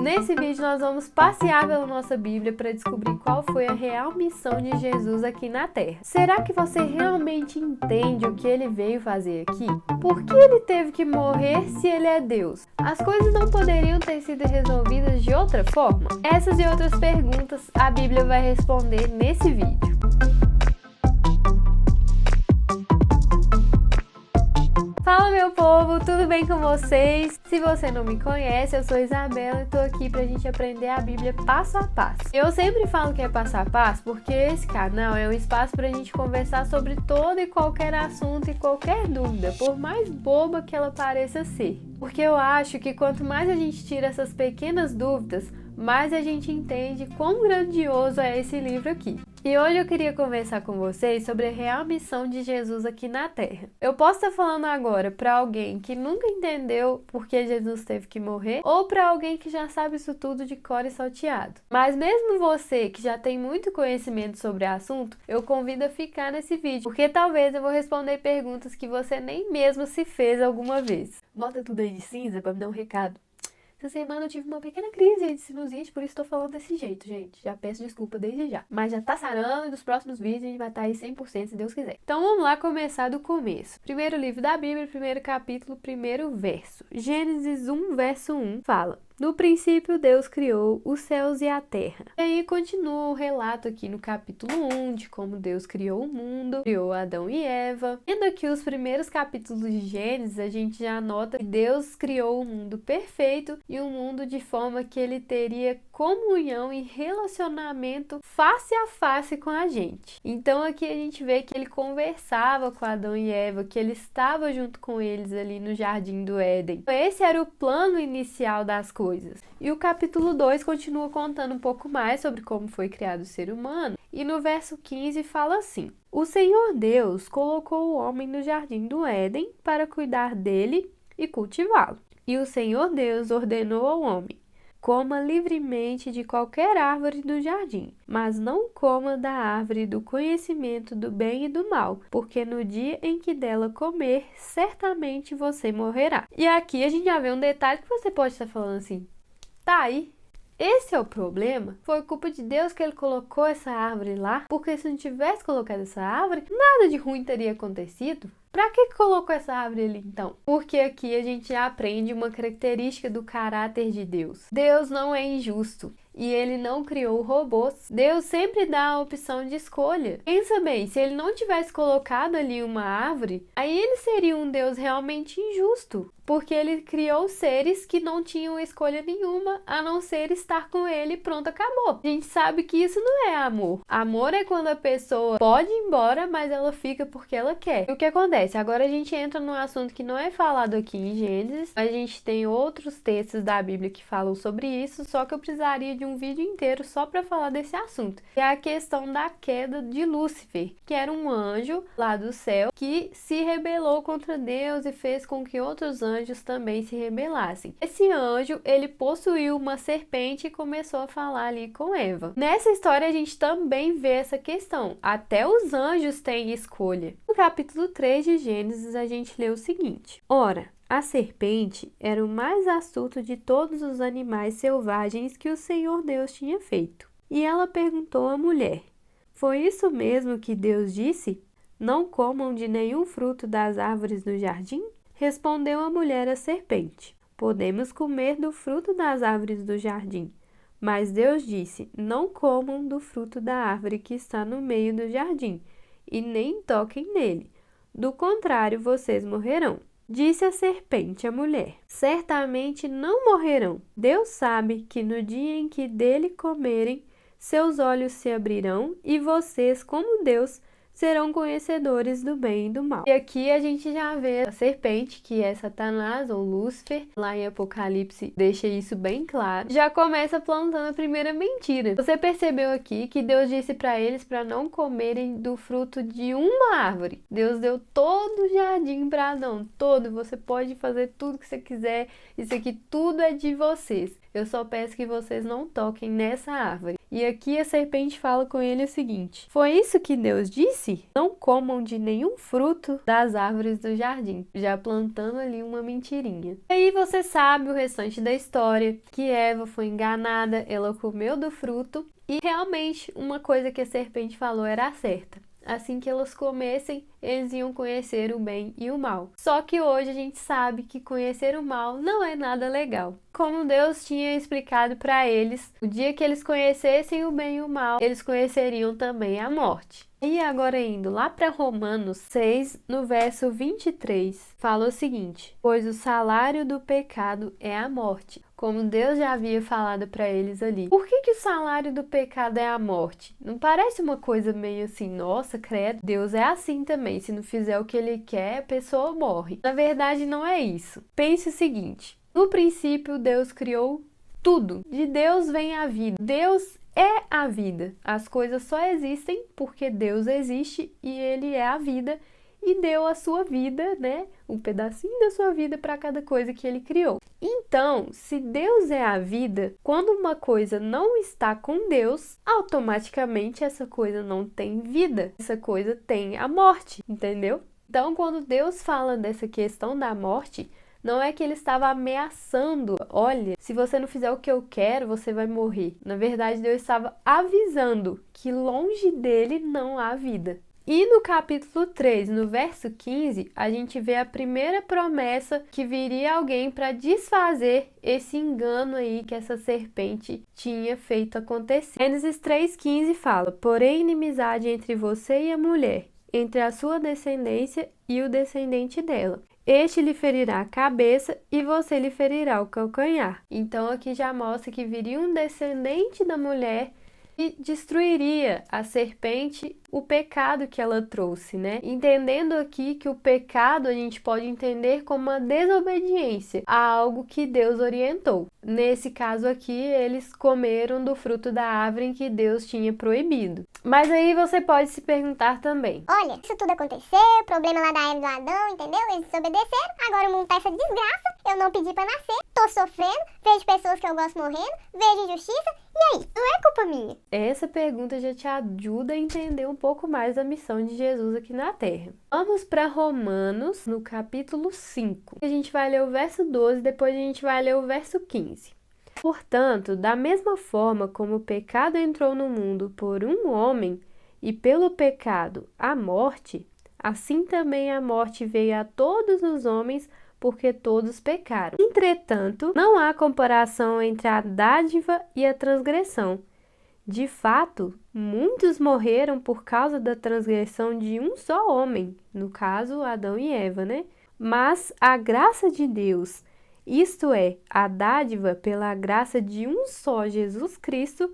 Nesse vídeo nós vamos passear pela nossa Bíblia para descobrir qual foi a real missão de Jesus aqui na Terra. Será que você realmente entende o que ele veio fazer aqui? Por que ele teve que morrer se ele é Deus? As coisas não poderiam ter sido resolvidas de outra forma? Essas e outras perguntas a Bíblia vai responder nesse vídeo. Fala meu povo, tudo bem com vocês? Se você não me conhece, eu sou Isabela e estou aqui pra gente aprender a Bíblia passo a passo. Eu sempre falo que é passo a passo porque esse canal é um espaço pra gente conversar sobre todo e qualquer assunto e qualquer dúvida, por mais boba que ela pareça ser. Porque eu acho que quanto mais a gente tira essas pequenas dúvidas, mais a gente entende quão grandioso é esse livro aqui. E hoje eu queria conversar com vocês sobre a real missão de Jesus aqui na Terra. Eu posso estar falando agora para alguém que nunca entendeu por que Jesus teve que morrer, ou para alguém que já sabe isso tudo de cor e salteado. Mas mesmo você que já tem muito conhecimento sobre o assunto, eu convido a ficar nesse vídeo, porque talvez eu vou responder perguntas que você nem mesmo se fez alguma vez. Bota tudo aí de cinza para me dar um recado. Essa semana eu tive uma pequena crise de sinusite, por isso estou falando desse jeito, gente. Já peço desculpa desde já. Mas já tá sarando e nos próximos vídeos a gente vai estar aí 100% se Deus quiser. Então vamos lá começar do começo. Primeiro livro da Bíblia, primeiro capítulo, primeiro verso. Gênesis 1, verso 1 fala: no princípio, Deus criou os céus e a terra. E aí continua o relato aqui no capítulo 1 de como Deus criou o mundo, criou Adão e Eva. Vendo aqui os primeiros capítulos de Gênesis, a gente já nota que Deus criou o mundo perfeito e um mundo de forma que ele teria comunhão e relacionamento face a face com a gente. Então aqui a gente vê que ele conversava com Adão e Eva, que ele estava junto com eles ali no Jardim do Éden. Esse era o plano inicial das coisas. E o capítulo 2 continua contando um pouco mais sobre como foi criado o ser humano. E no verso 15 fala assim: o Senhor Deus colocou o homem no Jardim do Éden para cuidar dele e cultivá-lo. E o Senhor Deus ordenou ao homem: coma livremente de qualquer árvore do jardim, mas não coma da árvore do conhecimento do bem e do mal, porque no dia em que dela comer, certamente você morrerá. E aqui a gente já vê um detalhe que você pode estar falando assim: tá aí, esse é o problema? Foi culpa de Deus que ele colocou essa árvore lá? Porque se não tivesse colocado essa árvore, nada de ruim teria acontecido? Pra que colocou essa árvore ali então? Porque aqui a gente aprende uma característica do caráter de Deus. Deus não é injusto e ele não criou robôs. Deus sempre dá a opção de escolha. Pensa bem, se ele não tivesse colocado ali uma árvore, aí ele seria um Deus realmente injusto. Porque ele criou seres que não tinham escolha nenhuma a não ser estar com ele e pronto, acabou. A gente sabe que isso não é amor. Amor é quando a pessoa pode ir embora, mas ela fica porque ela quer. E o que acontece? Agora a gente entra num assunto que não é falado aqui em Gênesis. A gente tem outros textos da Bíblia que falam sobre isso, só que eu precisaria de um vídeo inteiro só para falar desse assunto. É a questão da queda de Lúcifer, que era um anjo lá do céu que se rebelou contra Deus e fez com que outros anjos também se rebelassem. Esse anjo, ele possuiu uma serpente e começou a falar ali com Eva. Nessa história a gente também vê essa questão. Até os anjos têm escolha. No capítulo 3 de Gênesis a gente lê o seguinte: ora, a serpente era o mais astuto de todos os animais selvagens que o Senhor Deus tinha feito. E ela perguntou à mulher: foi isso mesmo que Deus disse? Não comam de nenhum fruto das árvores do jardim? Respondeu a mulher à serpente: podemos comer do fruto das árvores do jardim. Mas Deus disse: não comam do fruto da árvore que está no meio do jardim, e nem toquem nele. Do contrário, vocês morrerão. Disse a serpente à mulher: certamente não morrerão. Deus sabe que no dia em que dele comerem, seus olhos se abrirão, e vocês, como Deus, serão conhecedores do bem e do mal. E aqui a gente já vê a serpente, que é Satanás ou Lúcifer, lá em Apocalipse deixa isso bem claro. Já começa plantando a primeira mentira. Você percebeu aqui que Deus disse para eles para não comerem do fruto de uma árvore. Deus deu todo o jardim para Adão, todo. Você pode fazer tudo que você quiser, isso aqui tudo é de vocês. eu só peço que vocês não toquem nessa árvore. E aqui a serpente fala com ele o seguinte: foi isso que Deus disse? Não comam de nenhum fruto das árvores do jardim. Já plantando ali uma mentirinha. E aí você sabe o restante da história, que Eva foi enganada, ela comeu do fruto e realmente uma coisa que a serpente falou era certa. Assim que elas comessem, eles iam conhecer o bem e o mal. Só que hoje a gente sabe que conhecer o mal não é nada legal. Como Deus tinha explicado para eles, o dia que eles conhecessem o bem e o mal, eles conheceriam também a morte. E agora indo lá para Romanos 6, no verso 23, fala o seguinte: pois o salário do pecado é a morte. Como Deus já havia falado para eles ali. Por que o salário do pecado é a morte? Não parece uma coisa meio assim, nossa, credo, Deus é assim também, se não fizer o que ele quer, a pessoa morre. Na verdade, não é isso. Pense o seguinte: no princípio, Deus criou tudo. De Deus vem a vida. Deus é a vida. As coisas só existem porque Deus existe e Ele é a vida e deu a sua vida, né? Um pedacinho da sua vida para cada coisa que Ele criou. Então, se Deus é a vida, quando uma coisa não está com Deus, automaticamente essa coisa não tem vida. Essa coisa tem a morte, entendeu? Então, quando Deus fala dessa questão da morte, não é que ele estava ameaçando, olha, se você não fizer o que eu quero, você vai morrer. Na verdade, Deus estava avisando que longe dele não há vida. E no capítulo 3, no verso 15, a gente vê a primeira promessa que viria alguém para desfazer esse engano aí que essa serpente tinha feito acontecer. Gênesis 3,15 fala: porém, inimizade entre você e a mulher, entre a sua descendência e o descendente dela. Este lhe ferirá a cabeça e você lhe ferirá o calcanhar. Então aqui já mostra que viria um descendente da mulher e destruiria a serpente, o pecado que ela trouxe, né? Entendendo aqui que o pecado a gente pode entender como uma desobediência a algo que Deus orientou. Nesse caso aqui, eles comeram do fruto da árvore em que Deus tinha proibido. Mas aí você pode se perguntar também: olha, isso tudo aconteceu, problema lá da Eva e do Adão, entendeu? Eles desobedeceram, agora o mundo tá essa desgraça, eu não pedi pra nascer, tô sofrendo, vejo pessoas que eu gosto morrendo, vejo injustiça, e aí? Não é culpa minha? Essa pergunta já te ajuda a entender um pouco mais da missão de Jesus aqui na Terra. Vamos para Romanos, no capítulo 5. A gente vai ler o verso 12, depois a gente vai ler o verso 15. Portanto, da mesma forma como o pecado entrou no mundo por um homem, e pelo pecado a morte, assim também a morte veio a todos os homens, porque todos pecaram. Entretanto, não há comparação entre a dádiva e a transgressão. De fato, muitos morreram por causa da transgressão de um só homem, no caso, Adão e Eva, né? Mas a graça de Deus, isto é, a dádiva pela graça de um só Jesus Cristo,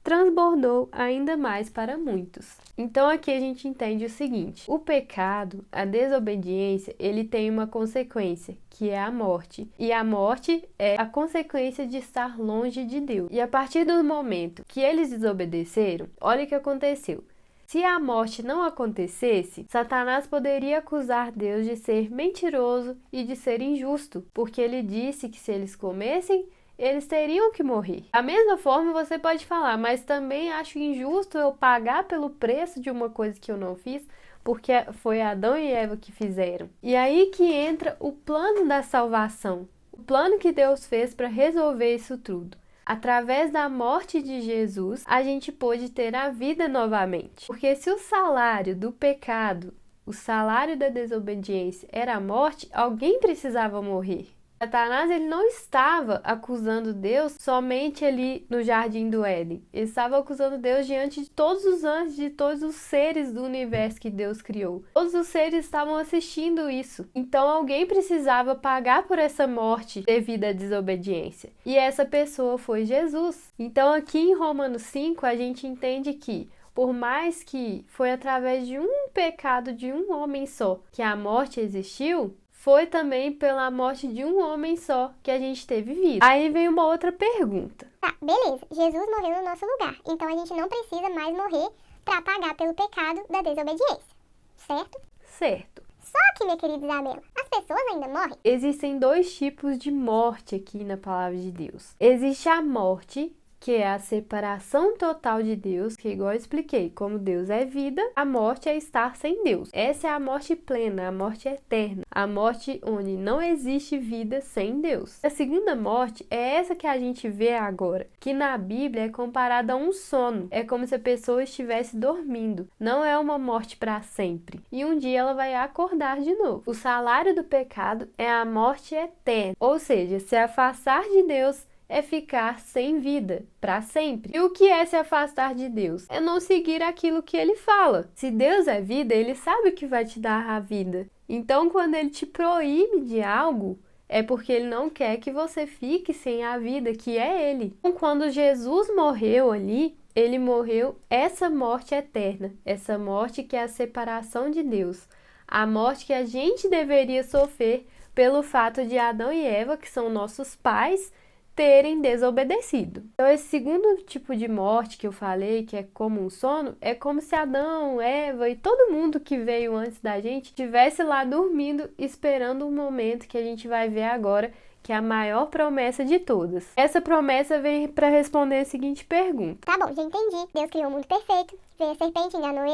transbordou ainda mais para muitos. Então aqui a gente entende o seguinte: o pecado, a desobediência, ele tem uma consequência, que é a morte. E a morte é a consequência de estar longe de Deus. E a partir do momento que eles desobedeceram, olha o que aconteceu. Se a morte não acontecesse, Satanás poderia acusar Deus de ser mentiroso e de ser injusto, porque ele disse que se eles comessem, eles teriam que morrer. Da mesma forma, você pode falar: mas também acho injusto eu pagar pelo preço de uma coisa que eu não fiz, porque foi Adão e Eva que fizeram. E aí que entra o plano da salvação, o plano que Deus fez para resolver isso tudo. Através da morte de Jesus, a gente pôde ter a vida novamente. Porque se o salário do pecado, o salário da desobediência era a morte, alguém precisava morrer. Satanás, ele não estava acusando Deus somente ali no Jardim do Éden. Ele estava acusando Deus diante de todos os anjos, de todos os seres do universo que Deus criou. Todos os seres estavam assistindo isso. Então alguém precisava pagar por essa morte devido à desobediência. E essa pessoa foi Jesus. Então aqui em Romanos 5 a gente entende que, por mais que foi através de um pecado de um homem só que a morte existiu, foi também pela morte de um homem só que a gente teve vida. Aí vem uma outra pergunta. Tá, beleza. Jesus morreu no nosso lugar. Então a gente não precisa mais morrer para pagar pelo pecado da desobediência. Certo? Certo. Só que, minha querida Isabela, as pessoas ainda morrem? Existem dois tipos de morte aqui na palavra de Deus. Existe a morte, que é a separação total de Deus, que igual eu expliquei, como Deus é vida, a morte é estar sem Deus. Essa é a morte plena, a morte eterna, a morte onde não existe vida sem Deus. A segunda morte é essa que a gente vê agora, que na Bíblia é comparada a um sono. É como se a pessoa estivesse dormindo. Não é uma morte para sempre. E um dia ela vai acordar de novo. O salário do pecado é a morte eterna, ou seja, se afastar de Deus é ficar sem vida para sempre. E o que é se afastar de Deus? É não seguir aquilo que ele fala. Se Deus é vida, ele sabe o que vai te dar a vida. Então, quando ele te proíbe de algo, é porque ele não quer que você fique sem a vida que é ele. Então, quando Jesus morreu ali, ele morreu essa morte eterna, essa morte que é a separação de Deus, a morte que a gente deveria sofrer pelo fato de Adão e Eva, que são nossos pais, terem desobedecido. Então, esse segundo tipo de morte que eu falei, que é como um sono, é como se Adão, Eva e todo mundo que veio antes da gente estivesse lá dormindo, esperando um momento que a gente vai ver agora, que é a maior promessa de todas. Essa promessa vem para responder a seguinte pergunta. Tá bom, já entendi. Deus criou um mundo perfeito, veio a serpente, enganou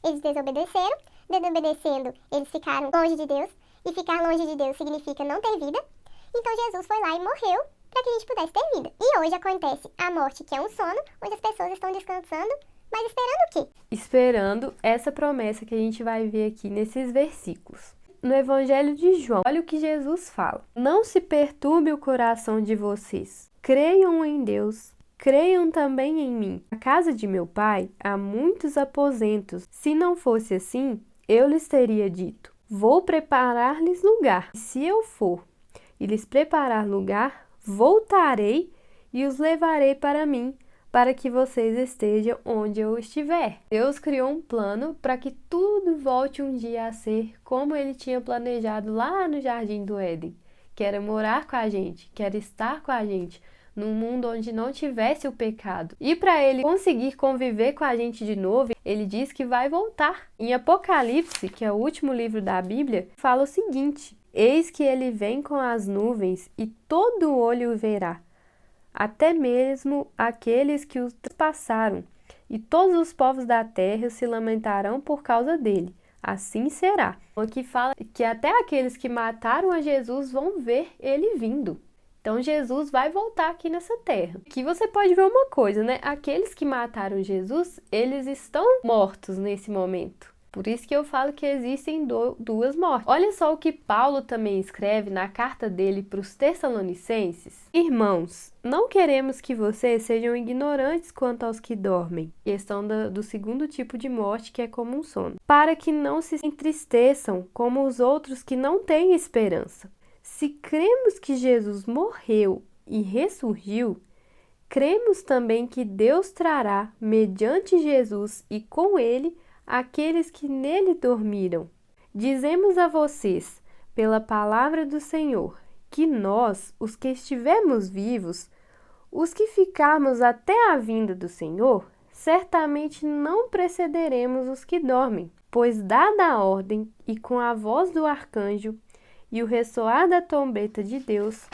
eles desobedeceram. Desobedecendo, eles ficaram longe de Deus, e ficar longe de Deus significa não ter vida. Então Jesus foi lá e morreu para que a gente pudesse ter vida. E hoje acontece a morte, que é um sono, onde as pessoas estão descansando, mas esperando o quê? Esperando essa promessa que a gente vai ver aqui nesses versículos. No Evangelho de João, olha o que Jesus fala. Não se perturbe o coração de vocês. Creiam em Deus, creiam também em mim. Na casa de meu pai há muitos aposentos. Se não fosse assim, eu lhes teria dito: vou preparar-lhes lugar. Se eu for e lhes preparar lugar, voltarei e os levarei para mim, para que vocês estejam onde eu estiver. Deus criou um plano para que tudo volte um dia a ser como ele tinha planejado lá no Jardim do Éden, que era morar com a gente, que era estar com a gente, num mundo onde não tivesse o pecado. E para ele conseguir conviver com a gente de novo, ele diz que vai voltar. Em Apocalipse, que é o último livro da Bíblia, fala o seguinte: eis que ele vem com as nuvens e todo olho o verá, até mesmo aqueles que os passaram, e todos os povos da terra se lamentarão por causa dele. Assim será. Aqui fala que até aqueles que mataram a Jesus vão ver ele vindo. Então Jesus vai voltar aqui nessa terra. Aqui você pode ver uma coisa, né? Aqueles que mataram Jesus, eles estão mortos nesse momento. Por isso que eu falo que existem duas mortes. Olha só o que Paulo também escreve na carta dele para os Tessalonicenses. Irmãos, não queremos que vocês sejam ignorantes quanto aos que dormem. Questão do segundo tipo de morte, que é como um sono. Para que não se entristeçam como os outros que não têm esperança. Se cremos que Jesus morreu e ressurgiu, cremos também que Deus trará, mediante Jesus e com ele, aqueles que nele dormiram. Dizemos a vocês, pela palavra do Senhor, que nós, os que estivermos vivos, os que ficarmos até a vinda do Senhor, certamente não precederemos os que dormem, pois dada a ordem e com a voz do arcanjo e o ressoar da trombeta de Deus,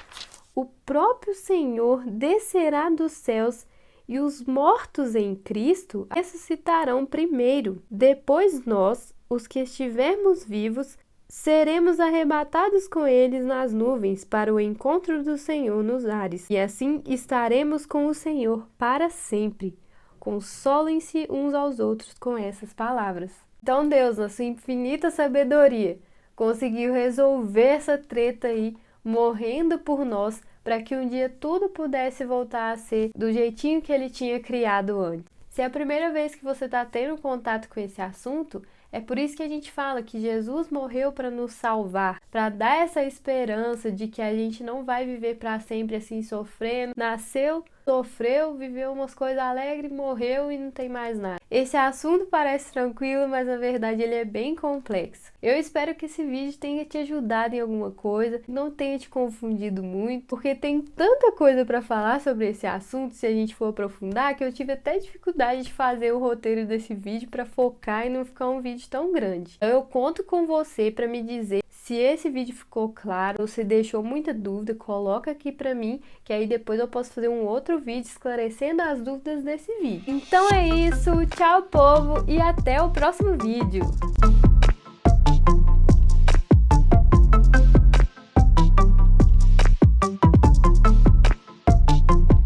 o próprio Senhor descerá dos céus e os mortos em Cristo ressuscitarão primeiro. Depois nós, os que estivermos vivos, seremos arrebatados com eles nas nuvens para o encontro do Senhor nos ares. E assim estaremos com o Senhor para sempre. Consolem-se uns aos outros com essas palavras. Então Deus, na sua infinita sabedoria, conseguiu resolver essa treta aí, morrendo por nós, para que um dia tudo pudesse voltar a ser do jeitinho que ele tinha criado antes. Se é a primeira vez que você está tendo contato com esse assunto, é por isso que a gente fala que Jesus morreu para nos salvar, para dar essa esperança de que a gente não vai viver para sempre assim sofrendo. Nasceu, sofreu, viveu umas coisas alegres, morreu e não tem mais nada. Esse assunto parece tranquilo, mas na verdade ele é bem complexo. Eu espero que esse vídeo tenha te ajudado em alguma coisa, não tenha te confundido muito, porque tem tanta coisa para falar sobre esse assunto, se a gente for aprofundar, que eu tive até dificuldade de fazer o roteiro desse vídeo para focar e não ficar um vídeo tão grande. Então eu conto com você para me dizer se esse vídeo ficou claro ou se deixou muita dúvida, coloca aqui pra mim, que aí depois eu posso fazer um outro vídeo esclarecendo as dúvidas desse vídeo. Então é isso, tchau povo e até o próximo vídeo!